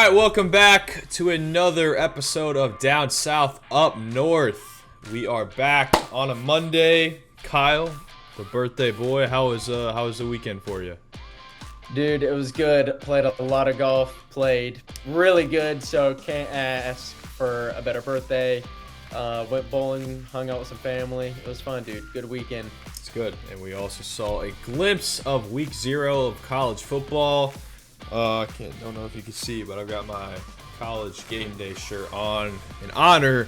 right, welcome back to another episode of Down South Up North. We are back on a Monday. Kyle, the birthday boy, how was the weekend for you? Dude, it was good. Played a lot of golf. Played really good, so can't ask for a better birthday. Went bowling, hung out with some family. It was fun, dude. Good weekend. It's good. And we also saw a glimpse of week 0 of college football. Don't know if you can see, but I've got my college game day shirt on in honor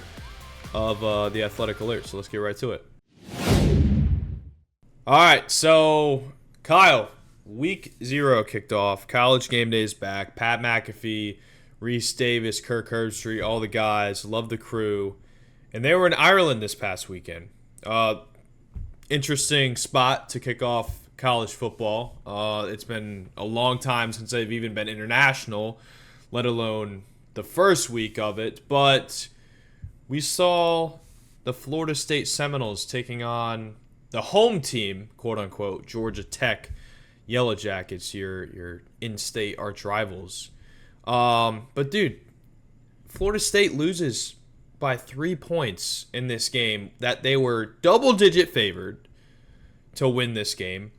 of the Athletic Alert. So let's get right to it. All right, so Kyle, week 0 kicked off. College game day is back. Pat McAfee, Reese Davis, Kirk Herbstreit, all the guys. Love the crew. And they were in Ireland this past weekend. Interesting spot to kick off college football. It's been a long time since they've even been international, let alone the first week of it. But we saw the Florida State Seminoles taking on the home team, quote unquote, Georgia Tech Yellow Jackets, your in-state arch rivals. But dude, Florida State loses by 3 points in this game that they were double-digit favored to win this game.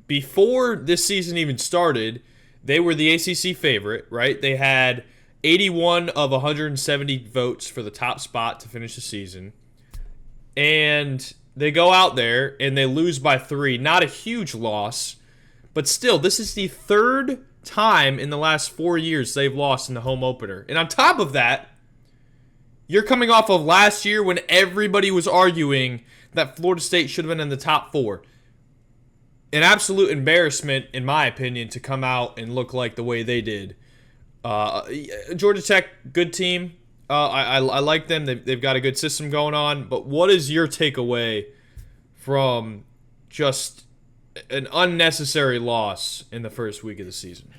Before this season even started, they were the ACC favorite, right? They had 81 of 170 votes for the top spot to finish the season. And they go out there and they lose by 3. Not a huge loss, but still, this is the third time in the last 4 years they've lost in the home opener. And on top of that, you're coming off of last year when everybody was arguing that Florida State should have been in the top 4. An absolute embarrassment, in my opinion, to come out and look like the way they did. Georgia Tech, good team. I like them. They've got a good system going on. But what is your takeaway from just an unnecessary loss in the first week of the season?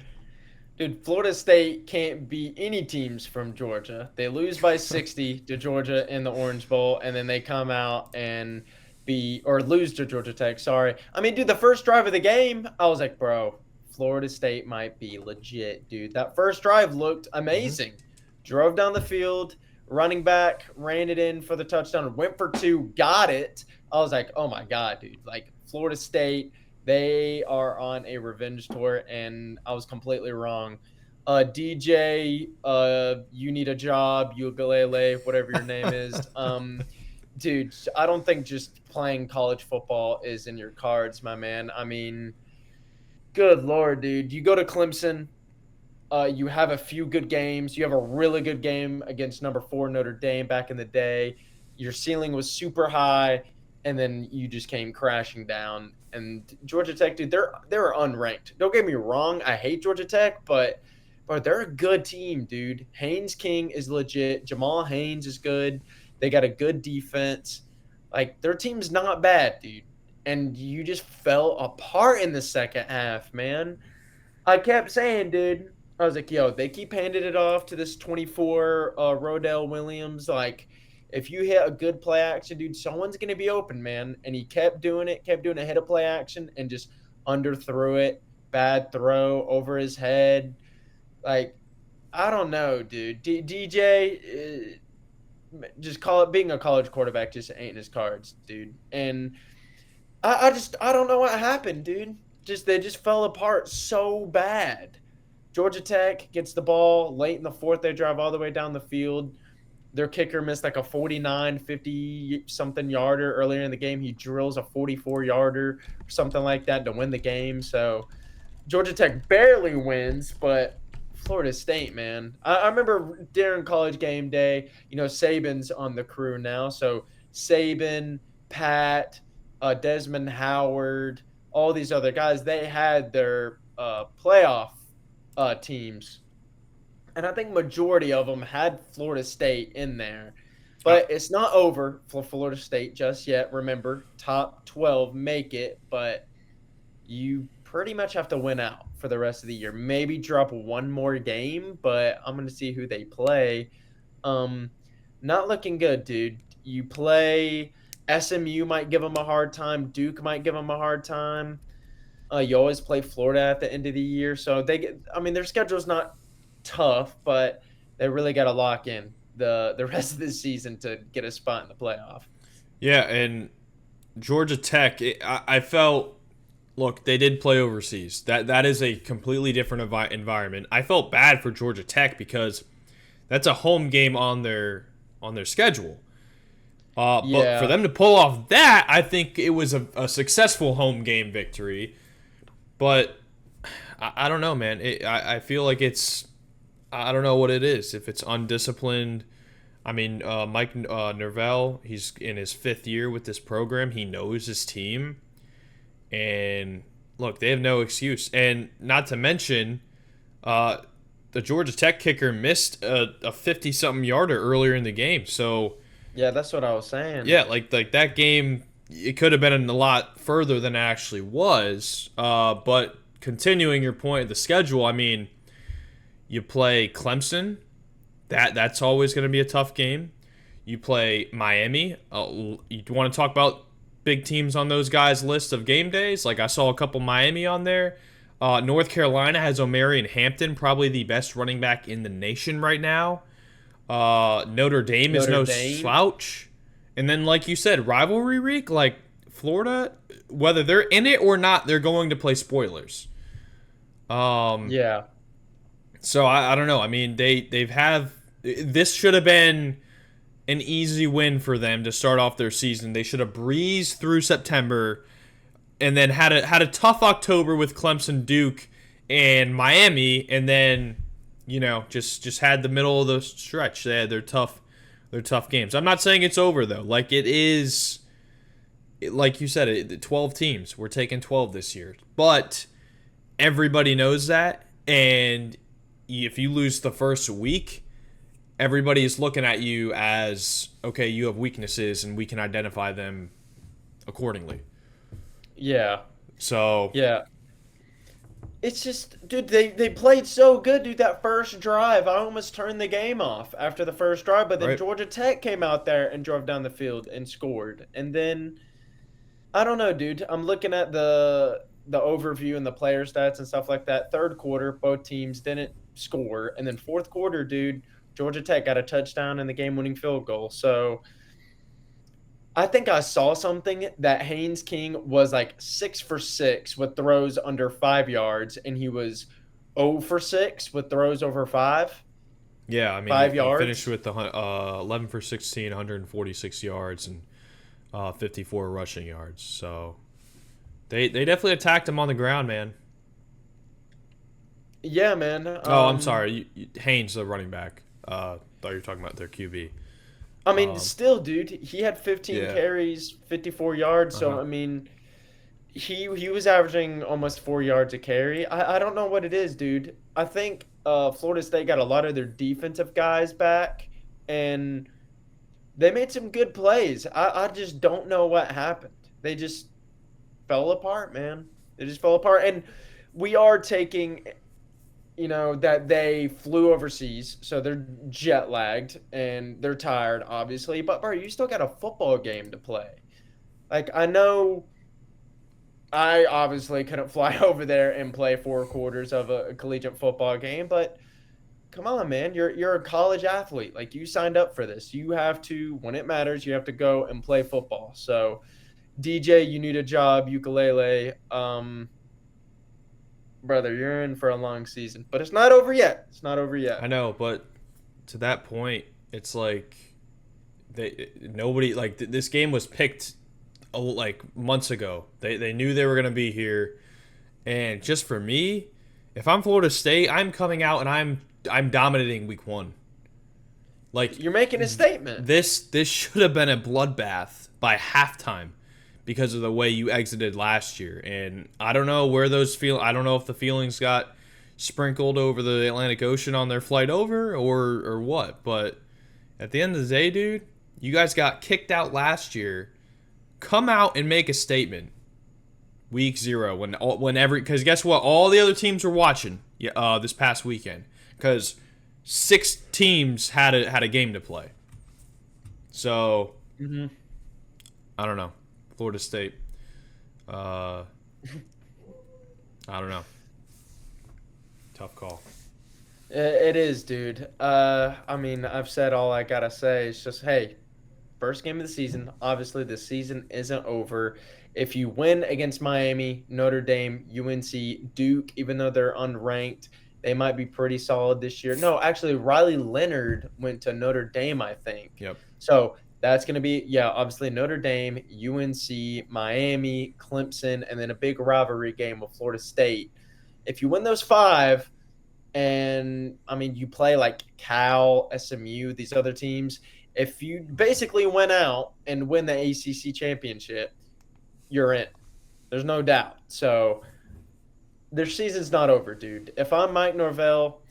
Dude, Florida State can't beat any teams from Georgia. They lose by 60 to Georgia in the Orange Bowl, and then they come out and lose to Georgia Tech, sorry. I mean, dude, the first drive of the game, I was like, bro, Florida State might be legit, dude. That first drive looked amazing. Drove down the field, running back, ran it in for the touchdown, went for 2, got it. I was like, oh my God, dude. Like, Florida State, they are on a revenge tour, and I was completely wrong. DJ, you need a job, ukulele, whatever your name is. Dude, I don't think just playing college football is in your cards, my man. I mean, good Lord, dude. You go to Clemson, you have a few good games. You have a really good game against number 4 Notre Dame back in the day. Your ceiling was super high, and then you just came crashing down. And Georgia Tech, dude, they're unranked. Don't get me wrong. I hate Georgia Tech, but they're a good team, dude. Haynes King is legit. Jamal Haynes is good. They got a good defense. Like, their team's not bad, dude. And you just fell apart in the second half, man. I kept saying, dude, I was like, yo, they keep handing it off to this 24 Rodell Williams. Like, if you hit a good play action, dude, someone's going to be open, man. And he kept doing it, hit a play action, and just underthrew it. Bad throw over his head. Like, I don't know, dude. DJ, just call it, being a college quarterback just ain't in his cards, dude. And I don't know what happened, dude. They just fell apart so bad. Georgia Tech gets the ball late in the fourth. They drive all the way down the field. Their kicker missed like a 49, 50-something yarder earlier in the game. He drills a 44-yarder or something like that to win the game. So Georgia Tech barely wins, but Florida State, man. I remember during college game day, Saban's on the crew now. So Saban, Pat, Desmond Howard, all these other guys, they had their playoff teams. And I think majority of them had Florida State in there. But it's not over for Florida State just yet. Remember, top 12 make it, but you pretty much have to win out for the rest of the year. Maybe drop one more game, but I'm going to see who they play. Not looking good, dude. You play SMU, might give them a hard time. Duke might give them a hard time. You always play Florida at the end of the year. So their schedule's not tough, but they really got to lock in the rest of the season to get a spot in the playoff. Yeah, and Georgia Tech, I felt. Look, they did play overseas. That is a completely different environment. I felt bad for Georgia Tech because that's a home game on their schedule. But for Yeah, them to pull off that, I think it was a successful home game victory. But I don't know, man. I feel like I don't know what it is. If it's undisciplined. I mean, Mike Norvell, he's in his 5th year with this program. He knows his team. And look, they have no excuse. And not to mention, the Georgia Tech kicker missed a 50-something yarder earlier in the game. So yeah, that's what I was saying. yeah, like that game, it could have been a lot further than it actually was. But continuing your point of the schedule, I mean, you play Clemson. That's always going to be a tough game. You play Miami. You want to talk about big teams on those guys' list of game days? Like I saw a couple Miami on there. North Carolina has Omarion Hampton, probably the best running back in the nation right now. Notre Dame is no slouch. And then, like you said, rivalry week, like Florida, whether they're in it or not, they're going to play spoilers. Yeah, So I don't know. I mean, they've have this should have been an easy win for them to start off their season. They should have breezed through September and then had a tough October with Clemson, Duke, and Miami, and then just had the middle of the stretch. They had their tough games. I'm not saying it's over though. Like it is, like you said, 12 teams. We're taking 12 this year, but everybody knows that, and if you lose the first week, everybody is looking at you as, okay, you have weaknesses and we can identify them accordingly. yeah, So, yeah. It's just, dude, they played so good, dude. That first drive, I almost turned the game off after the first drive, but then right? Georgia Tech came out there and drove down the field and scored. And then I don't know, dude. I'm looking at the overview and the player stats and stuff like that. Third quarter, both teams didn't score, and then fourth quarter, dude, Georgia Tech got a touchdown and the game-winning field goal. So I think I saw something that Haynes King was like 6 for 6 with throws under 5 yards, and he was 0 for 6 with throws over Yeah, I mean, five he finished yards. with the 11 for 16, 146 yards, and 54 rushing yards. So, they definitely attacked him on the ground, man. Yeah, man. Oh, I'm sorry. Haynes, the running back. Thought you were talking about their QB. I mean, Um, still, dude, he had 15 yeah. carries, 54 yards. So Uh-huh. I mean, he was averaging almost 4 yards a carry. I don't know what it is, dude. I think Florida State got a lot of their defensive guys back, and they made some good plays. I just don't know what happened. They just fell apart, man. They just fell apart, and we are taking that they flew overseas, so they're jet lagged and they're tired, obviously. But bro, you still got a football game to play. Like I know I obviously couldn't fly over there and play 4 quarters of a collegiate football game, but come on, man, you're a college athlete. Like you signed up for this. You have to, when it matters, you have to go and play football. So DJ, you need a job. Ukulele, brother, you're in for a long season, but it's not over yet. It's not over I yet. know, but to that point, it's like nobody this game was picked like months ago. They knew they were gonna be here, and just for me, if I'm Florida State, I'm coming out and I'm dominating week one. Like You're making a statement. this should have been a bloodbath by halftime because of the way you exited last year. And I don't know where I don't know if the feelings got sprinkled over the Atlantic Ocean on their flight over or what. But at the end of the day, dude, you guys got kicked out last year. Come out and make a statement. Week 0 because guess what? All the other teams were watching. This past weekend because 6 teams had a game to play. So Hmm. I don't know. Florida State. Uh, I don't know. Tough call. It is, dude. I mean, I've said all I gotta say. It's just, hey, first game of the season. Obviously, the season isn't over. If you win against Miami, Notre Dame, UNC, Duke, even though they're unranked, they might be pretty solid this year. No, actually, Riley Leonard went to Notre Dame, I think. Yep. So that's going to be, yeah, obviously Notre Dame, UNC, Miami, Clemson, and then a big rivalry game with Florida State. If you win those five, and I mean, you play like Cal, SMU, these other teams. If you basically went out and win the ACC championship, you're in. There's no doubt. So their season's not over, dude. If I'm Mike Norvell,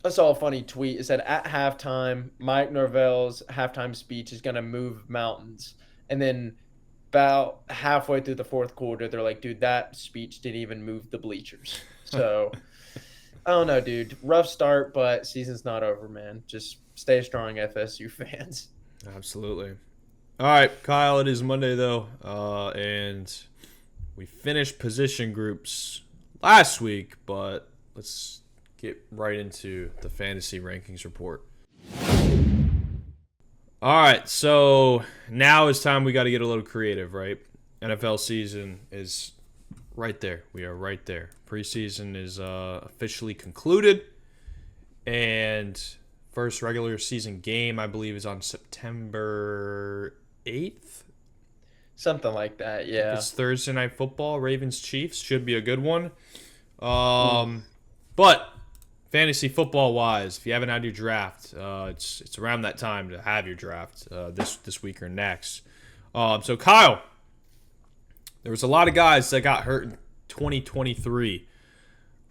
I saw a funny tweet. It said at halftime, Mike Norvell's halftime speech is gonna move mountains, and then about halfway through the fourth quarter, they're like, "Dude, that speech didn't even move the bleachers." So I don't know, dude. Rough start, but season's not over, man. Just stay strong, FSU fans. Absolutely. All right, Kyle. It is Monday though, and we finished position groups last week, but let's get right into the fantasy rankings report. All right, so now it's time we got to get a little creative, right? NFL season is right there. We are right there. Preseason is officially concluded, and first regular season game, I believe, is on September 8th. Something like that, yeah. It's Thursday Night Football. Ravens Chiefs should be a good one. But fantasy football wise, if you haven't had your draft, it's around that time to have your draft this week or next. So Kyle, there was a lot of guys that got hurt in 2023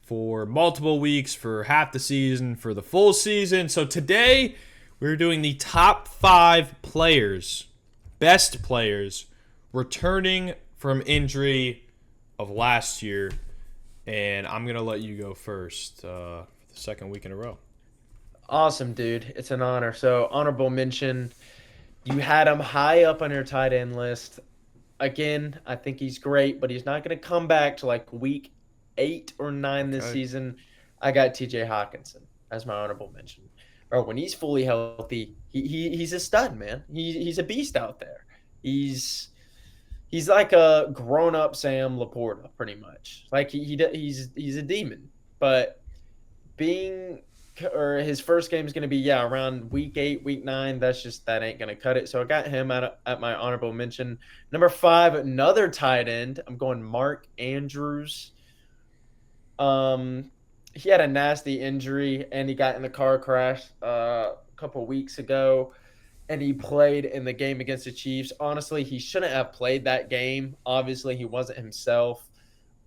for multiple weeks, for half the season, for the full season. So today we're doing the top 5 players, best players, returning from injury of last year. And I'm going to let you go first for the second week in a row. Awesome, dude. It's an honor. So, honorable mention, you had him high up on your tight end list. Again, I think he's great, but he's not going to come back to like week 8 or 9 this Okay. season. I got TJ Hawkinson as my honorable mention. Bro, when he's fully healthy, he's a stud, man. He's a beast out there. He's like a grown-up Sam Laporta, pretty much. Like he's a demon. But being or his first game is going to be around week 8, week 9. That ain't going to cut it. So I got him at my honorable mention. Number 5, another tight end. I'm going Mark Andrews. He had a nasty injury and he got in the car crash a couple weeks ago, and he played in the game against the Chiefs. Honestly, he shouldn't have played that game. Obviously, he wasn't himself.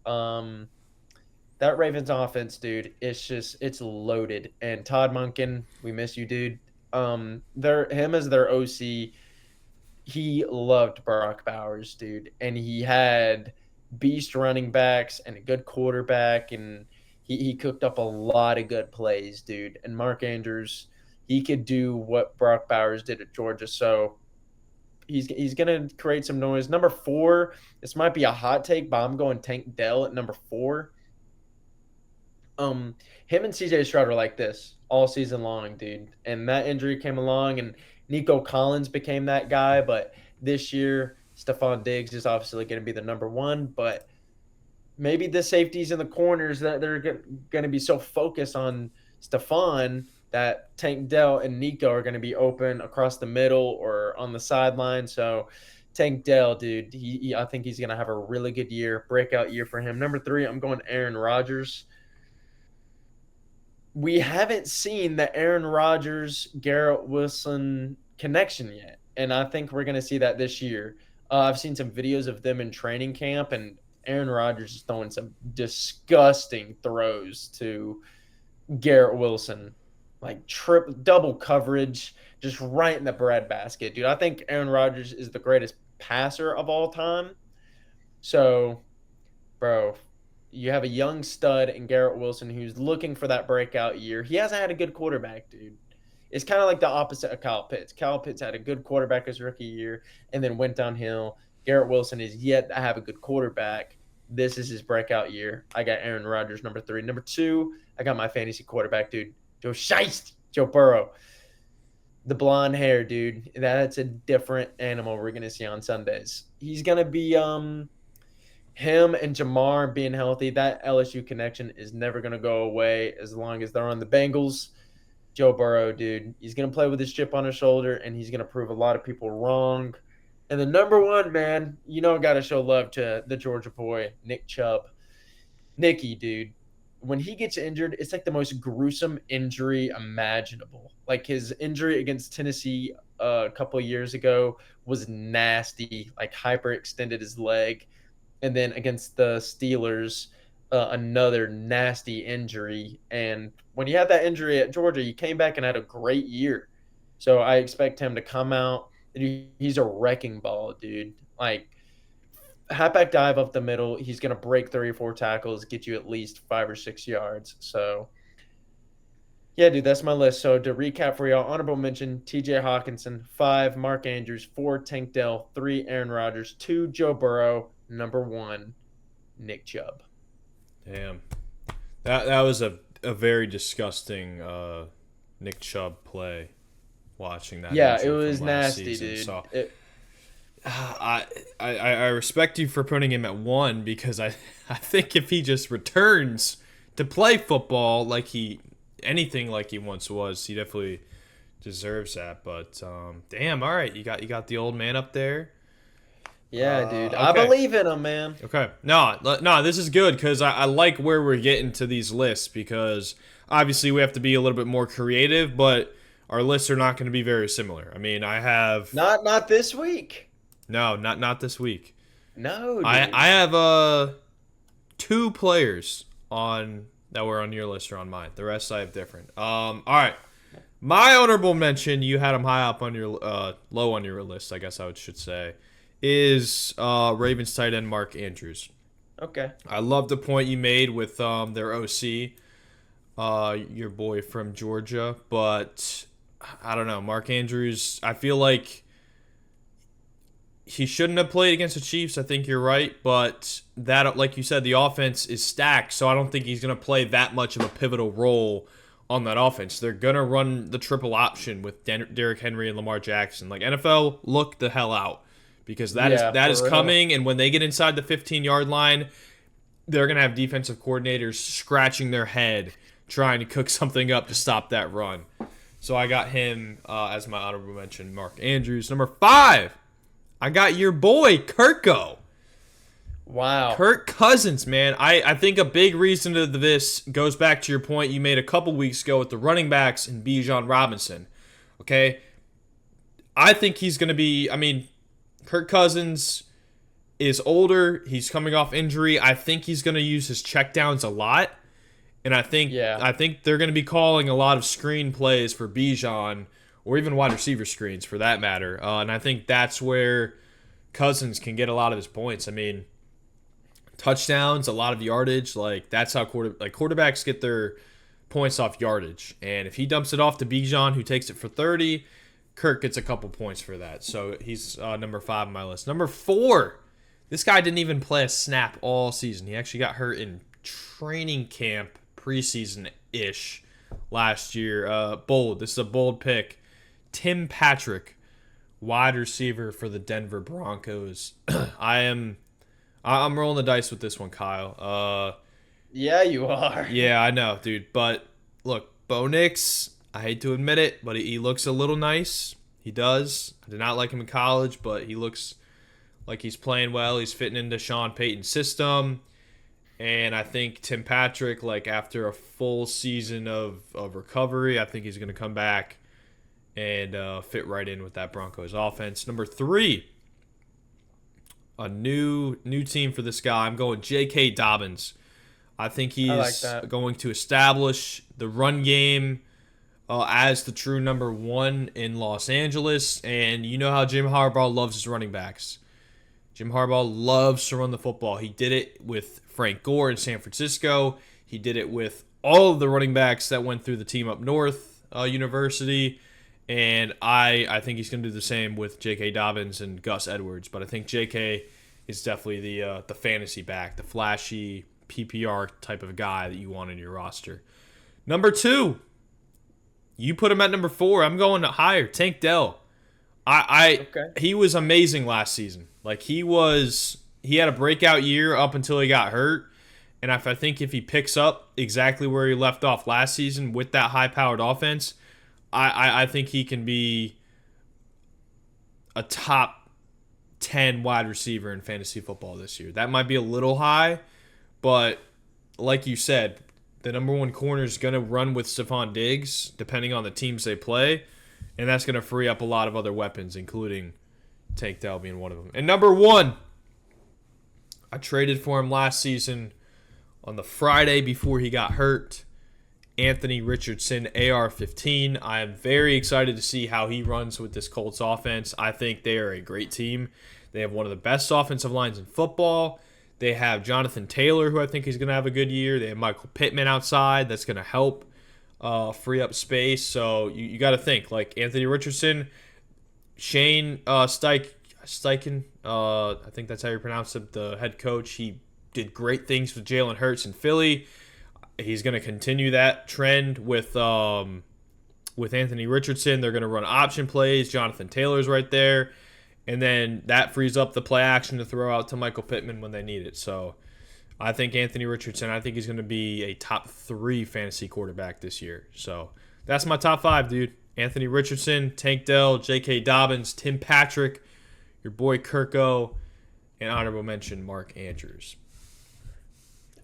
That Ravens offense, dude, it's loaded. And Todd Monken, we miss you, dude. Him as their OC, he loved Brock Bowers, dude, and he had beast running backs and a good quarterback, and he cooked up a lot of good plays, dude. And Mark Andrews, he could do what Brock Bowers did at Georgia. So he's gonna create some noise. Number 4, this might be a hot take, but I'm going Tank Dell at number 4. Him and CJ Stroud are like this all season long, dude. And that injury came along, and Nico Collins became that guy. But this year, Stephon Diggs is obviously going to be the number 1. But maybe the safeties in the corners that they're going to be so focused on Stephon that Tank Dell and Nico are going to be open across the middle or on the sideline. So Tank Dell, dude, I think he's going to have a really good year, breakout year for him. Number 3, I'm going Aaron Rodgers. We haven't seen the Aaron Rodgers, Garrett Wilson connection yet, and I think we're going to see that this year. I've seen some videos of them in training camp, and Aaron Rodgers is throwing some disgusting throws to Garrett Wilson, like double coverage, just right in the breadbasket, dude. I think Aaron Rodgers is the greatest passer of all time. So, bro, you have a young stud in Garrett Wilson who's looking for that breakout year. He hasn't had a good quarterback, dude. It's kind of like the opposite of Kyle Pitts. Kyle Pitts had a good quarterback his rookie year and then went downhill. Garrett Wilson is yet to have a good quarterback. this is his breakout year. I got Aaron Rodgers number 3. Number 2, I got my fantasy quarterback, dude, Joe Shiesty, Joe Burrow. The blonde hair, dude. That's a different animal we're gonna see on Sundays. He's gonna be him and Jamar being healthy. That LSU connection is never gonna go away as long as they're on the Bengals. Joe Burrow, dude, he's gonna play with his chip on his shoulder, and he's gonna prove a lot of people wrong. And the number one, man, got to show love to the Georgia boy, Nick Chubb. Nicky, dude, when he gets injured, it's like the most gruesome injury imaginable. Like his injury against Tennessee a couple of years ago was nasty, like hyperextended his leg. And then against the Steelers, another nasty injury. And when he had that injury at Georgia, he came back and had a great year. So I expect him to come out. He's a wrecking ball, dude. Like, halfback dive up the middle. He's going to break 3 or 4 tackles, get you at least 5 or 6 yards. So, yeah, dude, that's my list. So, to recap for y'all, honorable mention, TJ Hawkinson, 5, Mark Andrews, 4, Tank Dell, 3, Aaron Rodgers, 2, Joe Burrow, number 1, Nick Chubb. Damn. That was a very disgusting Nick Chubb play. Watching that. Yeah, it was nasty, dude. So, I respect you for putting him at 1 because I think if he just returns to play football like anything like he once was, he definitely deserves that. But damn, all right, you got the old man up there. Yeah, dude, okay. I believe in him, man. Okay, no, this is good because I like where we're getting to these lists because obviously we have to be a little bit more creative, but our lists are not going to be very similar. I mean, I have not this week. No, not this week. No, dude. I have 2 players that were on your list or on mine. The rest I have different. All right. My honorable mention, you had him high up on your low on your list, I guess I should say, is Ravens tight end Mark Andrews. Okay. I love the point you made with their OC, your boy from Georgia, but I don't know. Mark Andrews, I feel like he shouldn't have played against the Chiefs. I think you're right. But that, like you said, the offense is stacked, so I don't think he's going to play that much of a pivotal role on that offense. They're going to run the triple option with Derrick Henry and Lamar Jackson. Like, NFL, look the hell out because that is coming, and when they get inside the 15-yard line, they're going to have defensive coordinators scratching their head trying to cook something up to stop that run. So I got him as my honorable mention, Mark Andrews. Number 5, I got your boy, Kirko. Wow. Kirk Cousins, man. I think a big reason to this goes back to your point you made a couple weeks ago with the running backs and Bijan Robinson. Okay? I think he's going to be, Kirk Cousins is older. He's coming off injury. I think he's going to use his checkdowns a lot. And I think they're going to be calling a lot of screen plays for Bijan, or even wide receiver screens for that matter. And I think that's where Cousins can get a lot of his points. I mean, touchdowns, a lot of yardage. Like that's how quarterbacks get their points off yardage. And if he dumps it off to Bijan, who takes it for 30, Kirk gets a couple points for that. So he's number 5 on my list. Number 4, this guy didn't even play a snap all season. He actually got hurt in training camp, preseason-ish last year. This is a bold pick. Tim Patrick, wide receiver for the Denver Broncos. I'm rolling the dice with this one, Kyle. Yeah, you are. Yeah, I know, dude. But look, Bo Nix, I hate to admit it, but he looks a little nice. He does. I did not like him in college, but he looks like he's playing well. He's fitting into Sean Payton's system. And I think Tim Patrick, like after a full season of recovery, I think he's going to come back and fit right in with that Broncos offense. Number 3, a new team for this guy. I'm going J.K. Dobbins. I think he's going to establish the run game as the true number 1 in Los Angeles. And you know how Jim Harbaugh loves his running backs. Jim Harbaugh loves to run the football. He did it with Frank Gore in San Francisco. He did it with all of the running backs that went through the team up north university. And I think he's going to do the same with J.K. Dobbins and Gus Edwards. But I think J.K. is definitely the fantasy back, the flashy PPR type of guy that you want in your roster. Number 2, you put him at number 4. I'm going higher. Tank Dell. Okay. He was amazing last season. Like he had a breakout year up until he got hurt. And I think if he picks up exactly where he left off last season with that high-powered offense, I think he can be a top 10 wide receiver in fantasy football this year. That might be a little high, but like you said, the number 1 corner is going to run with Stephon Diggs, depending on the teams they play, and that's going to free up a lot of other weapons, including Tank Dell being one of them. And number 1, I traded for him last season on the Friday before he got hurt. Anthony Richardson, AR-15. I am very excited to see how he runs with this Colts offense. I think they are a great team. They have one of the best offensive lines in football. They have Jonathan Taylor, who I think is going to have a good year. They have Michael Pittman outside. That's going to help free up space. So you got to think, like Anthony Richardson, Shane Steichen, I think that's how you pronounce it, the head coach. He did great things with Jalen Hurts in Philly. He's going to continue that trend with Anthony Richardson. They're going to run option plays. Jonathan Taylor's right there. And then that frees up the play action to throw out to Michael Pittman when they need it. So I think Anthony Richardson, I think he's going to be a top 3 fantasy quarterback this year. So that's my top 5, dude. Anthony Richardson, Tank Dell, J.K. Dobbins, Tim Patrick, your boy Kirko, and honorable mention Mark Andrews.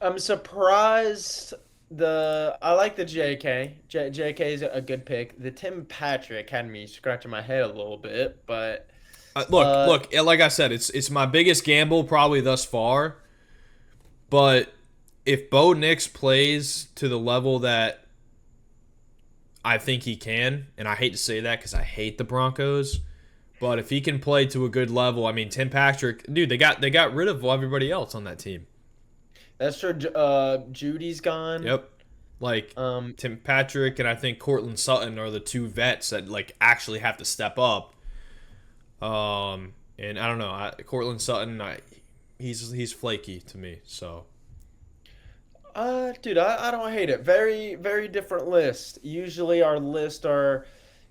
I'm surprised. I like the JK. JK is a good pick. The Tim Patrick had me scratching my head a little bit, but look. Like I said, it's my biggest gamble probably thus far. But if Bo Nix plays to the level that I think he can, and I hate to say that because I hate the Broncos, but if he can play to a good level, I mean Tim Patrick, dude, they got rid of everybody else on that team. That's true. Judy's gone. Yep. Like Tim Patrick and I think Cortland Sutton are the 2 vets that like actually have to step up. And I don't know, Cortland Sutton, he's flaky to me. So. Dude, I don't hate it. Very, very different list. Usually our list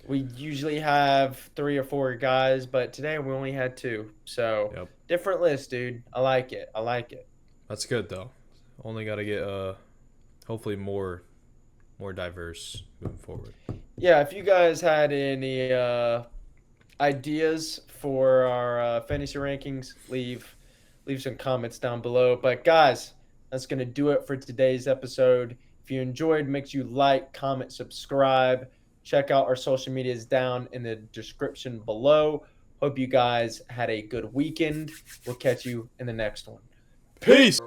we usually have 3 or 4 guys, but today we only had 2. So yep. Different list, dude. I like it. That's good though. Only got to get hopefully more diverse moving forward. Yeah, if you guys had any ideas for our fantasy rankings, leave some comments down below. But guys, that's going to do it for today's episode. If you enjoyed, make sure you like, comment, subscribe. Check out our social medias down in the description below. Hope you guys had a good weekend. We'll catch you in the next one. Peace.